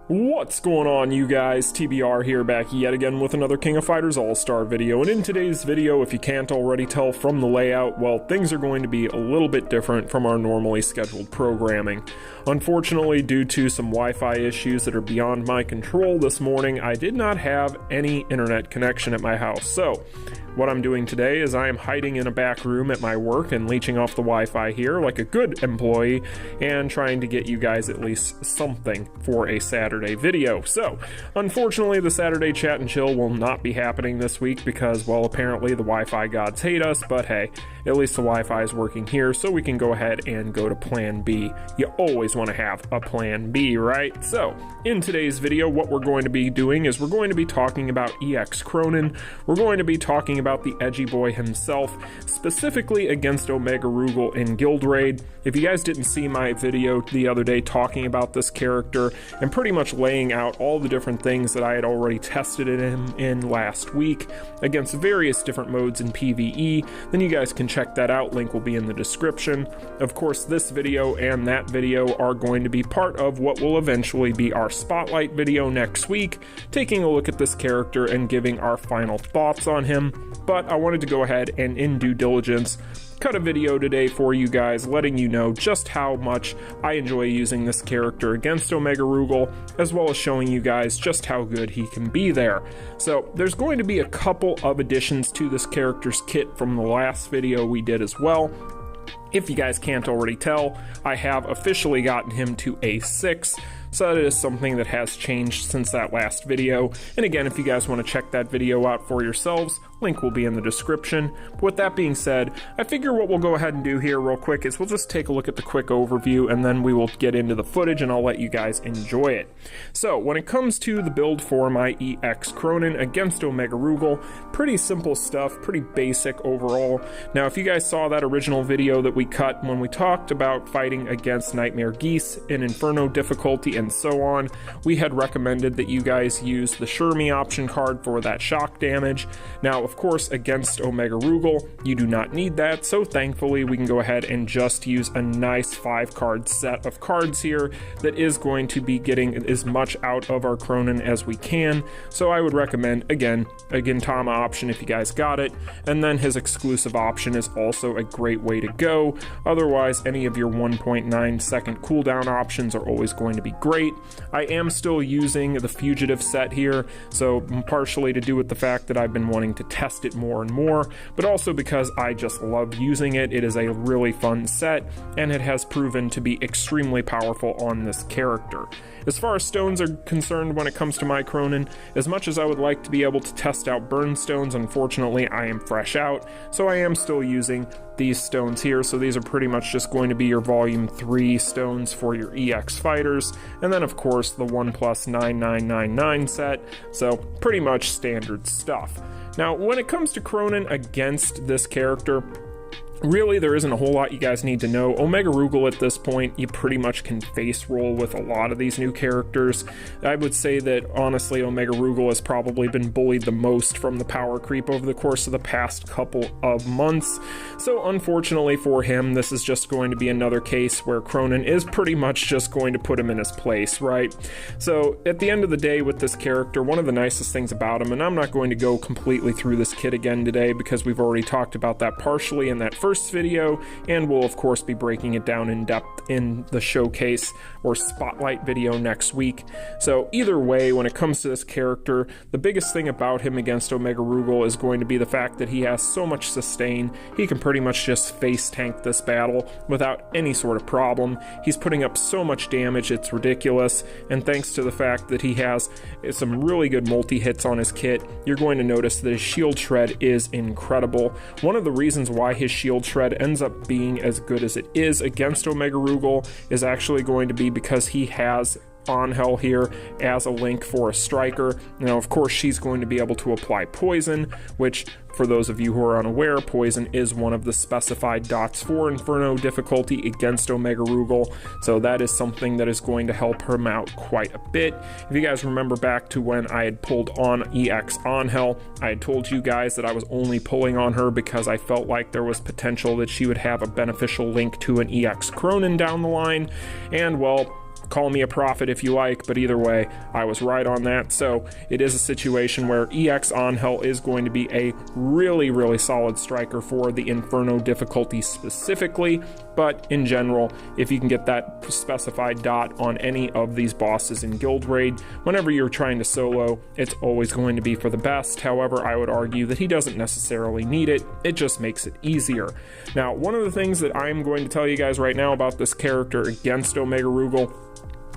What's going on, you guys? TBR here, back yet again with another King of Fighters All-Star video, and in today's video, if you can't already tell from the layout, well, things are going to be a little bit different from our normally scheduled programming. Unfortunately, due to some Wi-Fi issues that are beyond my control this morning, I did not have any internet connection at my house, so what I'm doing today is I am hiding in a back room at my work and leeching off the Wi-Fi here like a good employee and trying to get you guys at least something for a Saturday video. So, unfortunately, the Saturday chat and chill will not be happening this week because, well, apparently the Wi-Fi gods hate us, but hey, at least the Wi-Fi is working here, so we can go ahead and go to plan B. You always want to have a plan B, right? So, in today's video, what we're going to be doing is we're going to be talking about EX Krohnen. We're going to be talking about the edgy boy himself, specifically against Omega Rugal in Guild Raid. If you guys didn't see my video the other day talking about this character and pretty much laying out all the different things that I had already tested him in last week against various different modes in PvE, then you guys can check that out. Link will be in the description. Of course, this video and that video are going to be part of what will eventually be our spotlight video next week, taking a look at this character and giving our final thoughts on him. But I wanted to go ahead and, in due diligence, cut a video today for you guys, letting you know just how much I enjoy using this character against Omega Rugal, as well as showing you guys just how good he can be there. So there's going to be a couple of additions to this character's kit from the last video we did as well. If you guys can't already tell, I have officially gotten him to A6, so that is something that has changed since that last video. And again, if you guys want to check that video out for yourselves, link will be in the description. But with that being said, I figure what we'll go ahead and do here real quick is we'll just take a look at the quick overview and then we will get into the footage and I'll let you guys enjoy it. So when it comes to the build for my EX Krohnen against Omega Rugal, pretty simple stuff, pretty basic overall. Now if you guys saw that original video that we cut when we talked about fighting against Nightmare Geese in Inferno difficulty and so on, we had recommended that you guys use the Sure Me option card for that shock damage. Now of course, against Omega Rugal, you do not need that, so thankfully we can go ahead and just use a nice 5-card set of cards here that is going to be getting as much out of our Krohnen as we can. So I would recommend, again, a Gintama option if you guys got it, and then his exclusive option is also a great way to go. Otherwise, any of your 1.9 second cooldown options are always going to be great. I am still using the Fugitive set here, so partially to do with the fact that I've been wanting to test it more and more, but also because I just love using it. It is a really fun set, and it has proven to be extremely powerful on this character. As far as stones are concerned when it comes to my Krohnen, as much as I would like to be able to test out burn stones, unfortunately I am fresh out, so I am still using these stones here. So these are pretty much just going to be your volume 3 stones for your EX fighters, and then of course the 1+9999 set, so pretty much standard stuff. Now when it comes to Krohnen against this character, really, there isn't a whole lot you guys need to know. Omega Rugal at this point, you pretty much can face roll with a lot of these new characters. I would say that, honestly, Omega Rugal has probably been bullied the most from the power creep over the course of the past couple of months. So, unfortunately for him, this is just going to be another case where Krohnen is pretty much just going to put him in his place, right? So, at the end of the day with this character, one of the nicest things about him, and I'm not going to go completely through this kit again today because we've already talked about that partially in that first video, and we'll of course be breaking it down in depth in the showcase or spotlight video next week. So either way, when it comes to this character, the biggest thing about him against Omega Rugal is going to be the fact that he has so much sustain. He can pretty much just face tank this battle without any sort of problem. He's putting up so much damage, it's ridiculous, and thanks to the fact that he has some really good multi-hits on his kit, you're going to notice that his shield shred is incredible. One of the reasons why his shield shred ends up being as good as it is against Omega Rugal is actually going to be because he has Angel here as a link for a striker. Now of course she's going to be able to apply poison, which for those of you who are unaware, poison is one of the specified dots for Inferno difficulty against Omega Rugal, so that is something that is going to help him out quite a bit. If you guys remember back to when I had pulled on EX Angel, I had told you guys that I was only pulling on her because I felt like there was potential that she would have a beneficial link to an EX Krohnen down the line, and well, Call me a prophet if you like, but either way, I was right on that. So it is a situation where EX Angel is going to be a really, really solid striker for the Inferno difficulty specifically, but in general, if you can get that specified dot on any of these bosses in Guild Raid, whenever you're trying to solo, it's always going to be for the best. However, I would argue that he doesn't necessarily need it, it just makes it easier. Now, one of the things that I'm going to tell you guys right now about this character against Omega Rugal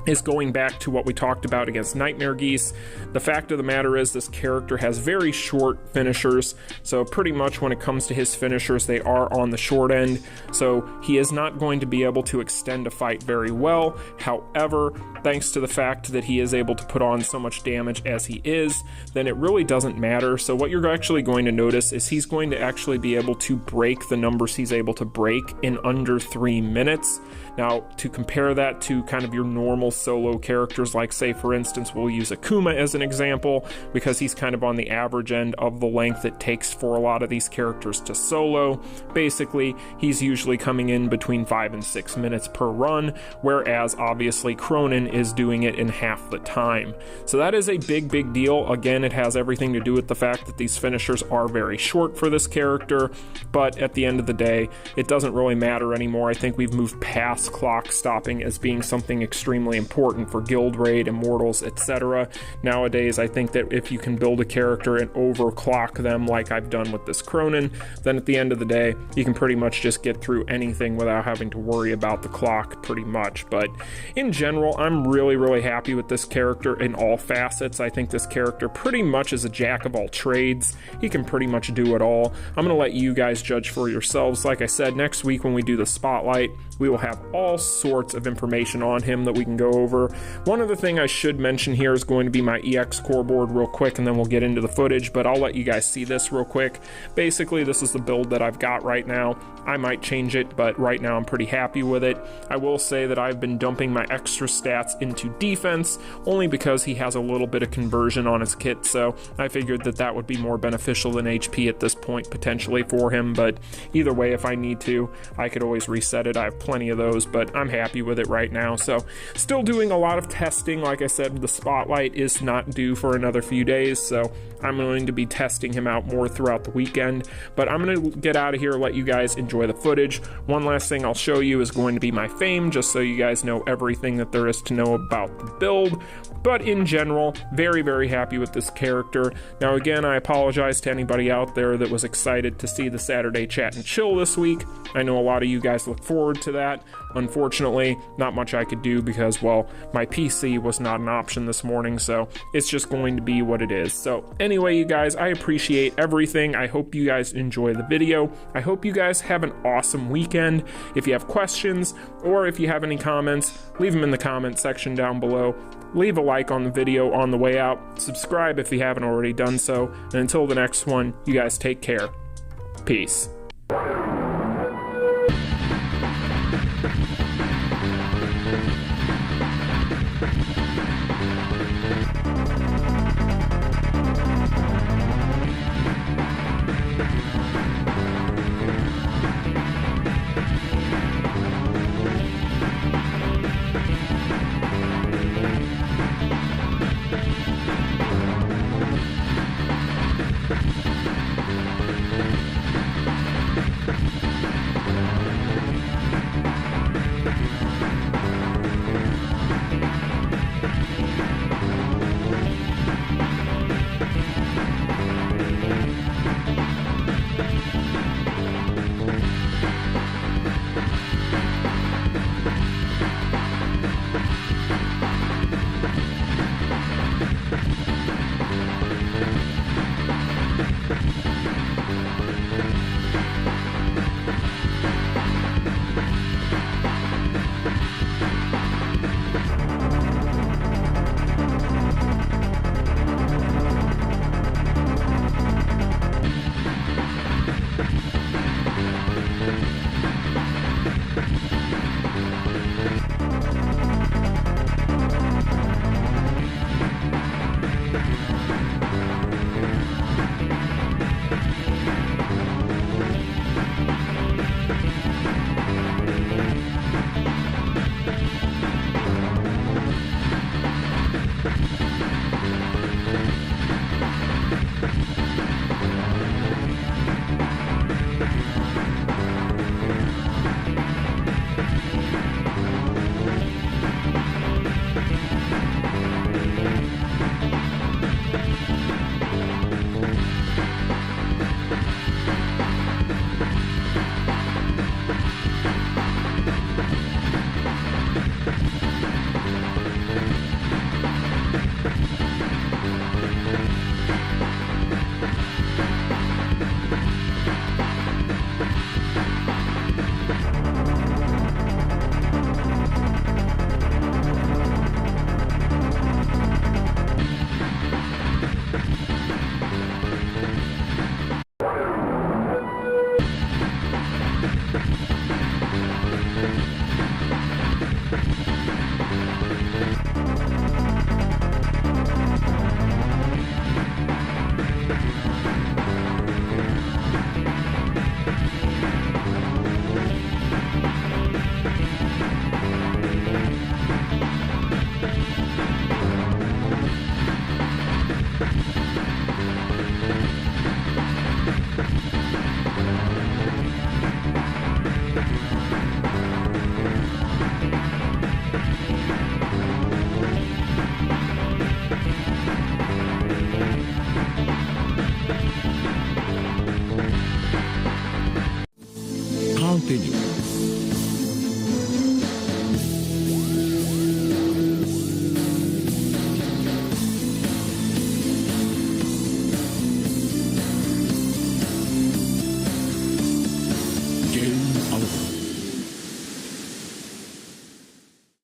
is going back to what we talked about against Nightmare Geese. The fact of the matter is this character has very short finishers, so pretty much when it comes to his finishers, they are on the short end, so he is not going to be able to extend a fight very well. However, thanks to the fact that he is able to put on so much damage as he is, then it really doesn't matter. So what you're actually going to notice is he's going to actually be able to break the numbers he's able to break in under 3 minutes. Now, to compare that to kind of your normal solo characters, like say for instance we'll use Akuma as an example, because he's kind of on the average end of the length it takes for a lot of these characters to solo. Basically, he's usually coming in between 5 and 6 minutes per run, whereas obviously Krohnen is doing it in half the time. So that is a big deal. Again, it has everything to do with the fact that these finishers are very short for this character, but at the end of the day, it doesn't really matter anymore. I think we've moved past clock stopping as being something extremely important for Guild Raid, Immortals, etc. Nowadays, I think that if you can build a character and overclock them like I've done with this Krohnen, then at the end of the day, you can pretty much just get through anything without having to worry about the clock pretty much. But in general, I'm really happy with this character in all facets. I think this character pretty much is a jack of all trades. He can pretty much do it all. I'm going to let you guys judge for yourselves. Like I said, next week when we do the spotlight, we will have all sorts of information on him that we can go over. One other thing I should mention here is going to be my EX core board real quick, and then we'll get into the footage, but I'll let you guys see this real quick. Basically, this is the build that I've got right now. I might change it, but right now I'm pretty happy with it. I will say that I've been dumping my extra stats into defense, only because he has a little bit of conversion on his kit, so I figured that that would be more beneficial than HP at this point, potentially, for him, but either way, if I need to, I could always reset it. I have plenty of those, but I'm happy with it right now. So still doing a lot of testing. Like I said, the spotlight is not due for another few days, so I'm going to be testing him out more throughout the weekend, but I'm going to get out of here, let you guys enjoy the footage. One last thing I'll show you is going to be my fame, just so you guys know everything that there is to know about the build. But in general, very happy with this character. Now again, I apologize to anybody out there that was excited to see the Saturday Chat and Chill this week. I know a lot of you guys look forward to that. Unfortunately, not much I could do because, well, my PC was not an option this morning, so it's just going to be what it is. So anyway, you guys, I appreciate everything. I hope you guys enjoy the video. I hope you guys have an awesome weekend. If you have questions or if you have any comments, leave them in the comment section down below. Leave a like on the video on the way out. Subscribe if you haven't already done so. And until the next one, you guys take care. Peace. Bye.